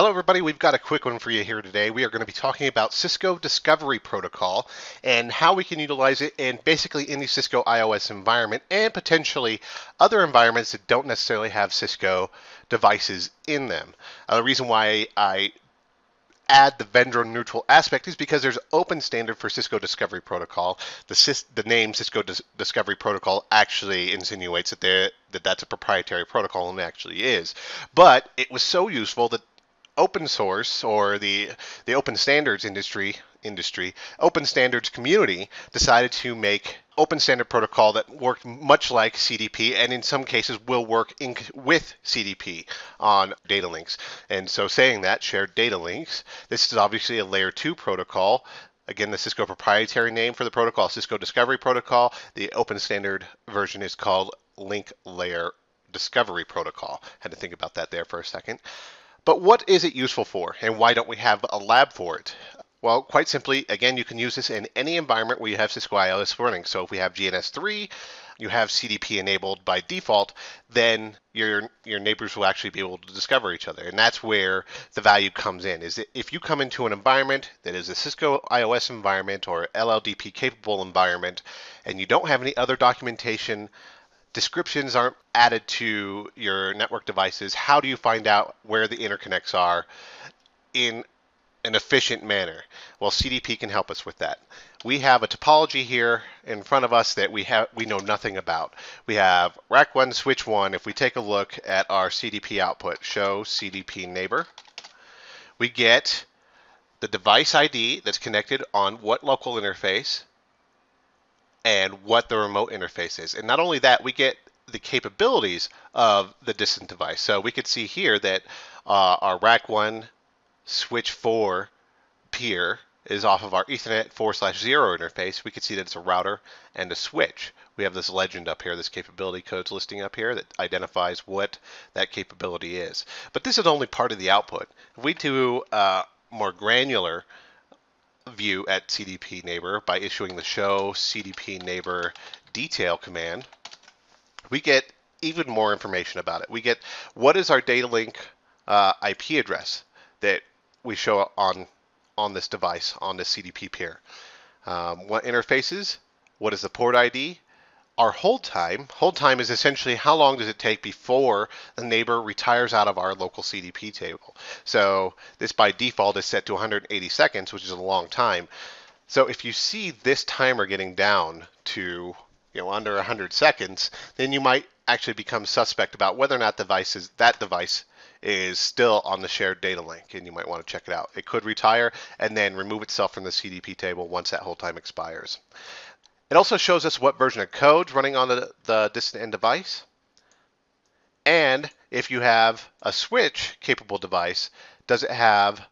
Hello everybody, we've got a quick one for you here today. We are going to be talking about Cisco Discovery Protocol and how we can utilize it in basically any Cisco iOS environment and potentially other environments that don't necessarily have Cisco devices in them. The reason why I add the vendor neutral aspect is because there's open standard for Cisco Discovery Protocol. The name Cisco Discovery Protocol actually insinuates that that's a proprietary protocol, and it actually is. But it was so useful that open source or the open standards open standards community decided to make open standard protocol that worked much like CDP and in some cases will work with CDP on data links. And so saying that, shared data links, this is obviously a layer 2 protocol. Again, the Cisco proprietary name for the protocol, Cisco Discovery Protocol. The open standard version is called Link Layer Discovery Protocol. Had to think about that there for a second. But what is it useful for, and why don't we have a lab for it? Well, quite simply, again, you can use this in any environment where you have Cisco iOS running. So if we have GNS3, you have CDP enabled by default, then your neighbors will actually be able to discover each other. And that's where the value comes in, is that if you come into an environment that is a Cisco iOS environment or LLDP capable environment, and you don't have any other documentation, descriptions aren't added to your network devices, how do you find out where the interconnects are in an efficient manner? Well, CDP can help us with that. We have a topology here in front of us that we know nothing about. We have rack 1, switch 1. If we take a look at our CDP output, show CDP neighbor, we get the device ID that's connected on what local interface and what the remote interface is. And not only that, we get the capabilities of the distant device. So we could see here that our rack 1 switch 4 peer is off of our Ethernet 4/0 interface. We could see that it's a router and a switch. We have this legend up here, this capability codes listing up here that identifies what that capability is. But this is only part of the output. If we do more granular view at CDP neighbor by issuing the show CDP neighbor detail command, we get even more information about it. We get what is our data link IP address that we show on this device, on this CDP peer. What interfaces, what is the port ID, our hold time. Hold time is essentially how long does it take before the neighbor retires out of our local CDP table. So this by default is set to 180 seconds, which is a long time. So if you see this timer getting down to under 100 seconds, then you might actually become suspect about whether or not that device is still on the shared data link, and you might want to check it out. It could retire and then remove itself from the CDP table once that hold time expires. It also shows us what version of code's running on the distant end device. And if you have a switch capable device, does it have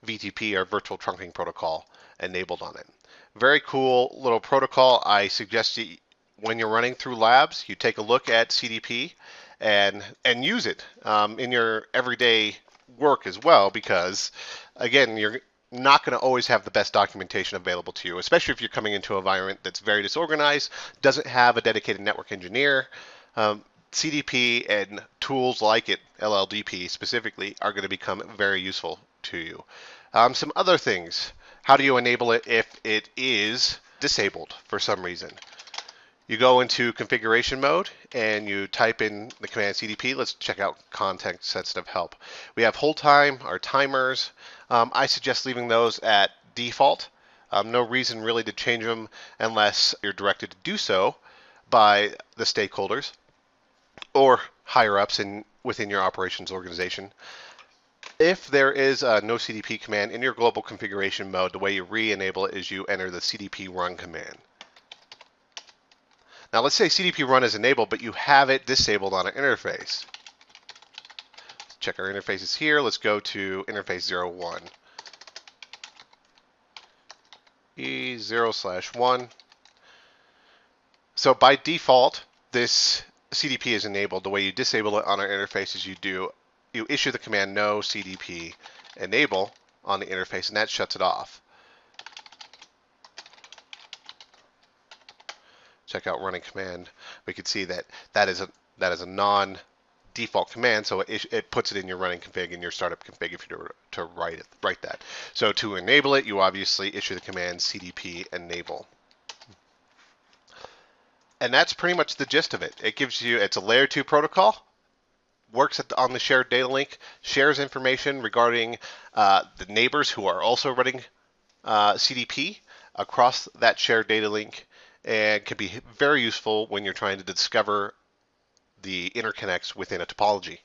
VTP or virtual trunking protocol enabled on it? Very cool little protocol. I suggest you, when you're running through labs, you take a look at CDP and use it in your everyday work as well, because again, you're not going to always have the best documentation available to you, especially if you're coming into an environment that's very disorganized, doesn't have a dedicated network engineer. CDP and tools like it, LLDP specifically, are going to become very useful to you. Some other things. How do you enable it if it is disabled for some reason? You go into configuration mode and you type in the command CDP. Let's check out context sensitive help. We have hold time, our timers. I suggest leaving those at default. No reason really to change them unless you're directed to do so by the stakeholders or higher ups within your operations organization. If there is a no CDP command in your global configuration mode, the way you re-enable it is you enter the CDP run command. Now let's say CDP run is enabled, but you have it disabled on an interface. Let's check our interfaces here. Let's go to interface 01. E0/1. So by default, this CDP is enabled. The way you disable it on our interface is you issue the command no CDP enable on the interface, and that shuts it off. Check out running command. We can see that is a non default command, so it puts it in your running config and your startup config if you were to write that. So to enable it, you obviously issue the command cdp enable. And that's pretty much the gist of it. It's a layer 2 protocol, works on the shared data link, shares information regarding the neighbors who are also running CDP across that shared data link, and can be very useful when you're trying to discover the interconnects within a topology.